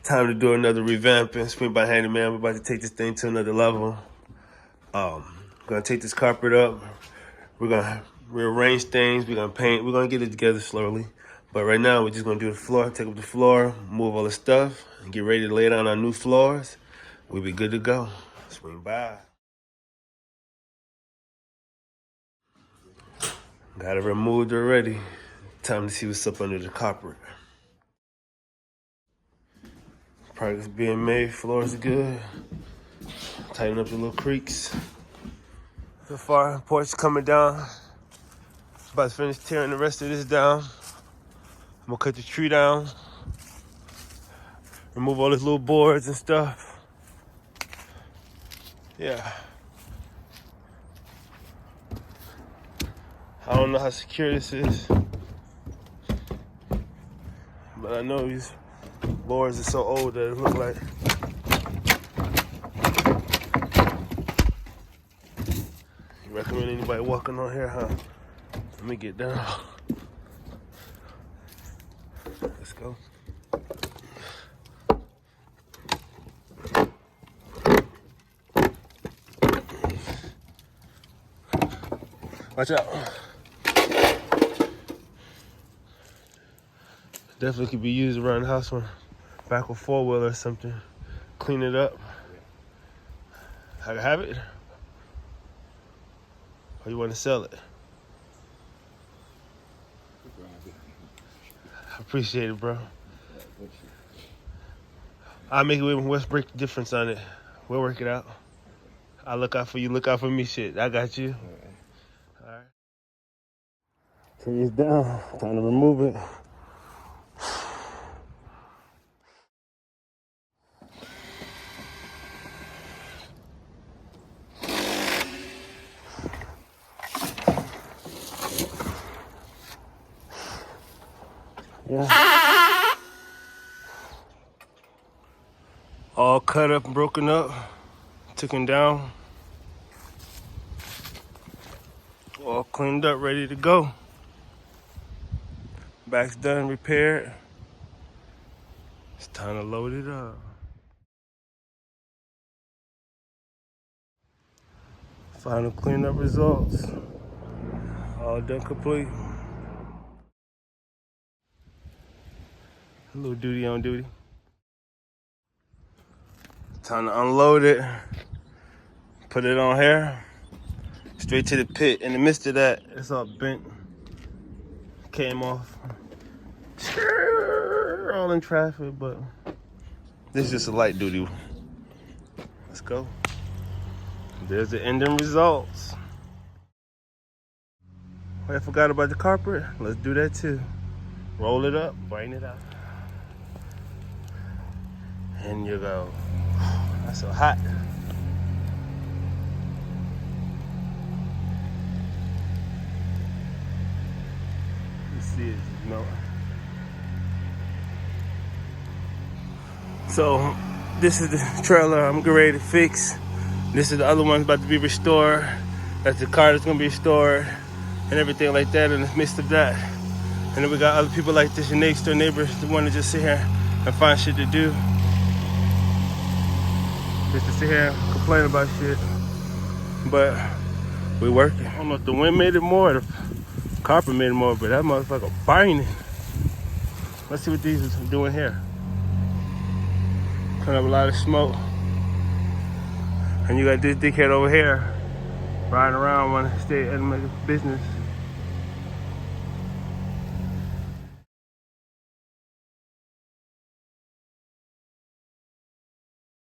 Time to do another revamping. Swing by handyman. We're about to take this thing to another level. Gonna take this carpet up. We're gonna rearrange things. We're gonna paint. We're gonna get it together slowly. But right now, we're just gonna do the floor. Take up the floor, move all the stuff, and get ready to lay down our new floors. We'll be good to go. Swing by. Got it removed already. Time to see what's up under the carpet. Products being made. Floors are good. Tighten up the little creaks. So far, porch coming down. About to finish tearing the rest of this down. I'm gonna cut the tree down. Remove all these little boards and stuff. Yeah. I don't know how secure this is, but I know these boards are so old that it look like. You recommend anybody walking on here, huh? Let me get down. Let's go. Watch out. Definitely could be used around the house, one back with 4-wheeler or something. Clean it up. I can have it. Or you want to sell it? I appreciate it, bro. I'll make it with West break the difference on it. We'll work it out. I'll look out for you, look out for me, shit. I got you. All right. Tree is down. Time to remove it. Yeah. All cut up and broken up. Took them down. All cleaned up, ready to go. Back's done, repaired. It's time to load it up. Final cleanup results. All done complete. A little duty on duty. Time to unload it. Put it on here. Straight to the pit. In the midst of that, it's all bent. Came off. All in traffic, but this is just a light duty. Let's go. There's the ending results. Oh, I forgot about the carpet. Let's do that too. Roll it up, brighten it up. And you go. That's so hot. You see it melting. So this is the trailer I'm getting ready to fix. This is the other one about to be restored. That's the car that's gonna be restored and everything like that in the midst of that. And then we got other people like this, your next door neighbors that want to just sit here and find shit to do. Just to sit here and complain about shit. But we working. I don't know if the wind made it more or the carpet made it more, but that motherfucker burning. Let's see what these is doing here. Putting up a lot of smoke. And you got this dickhead over here riding around wanting to stay and make a business.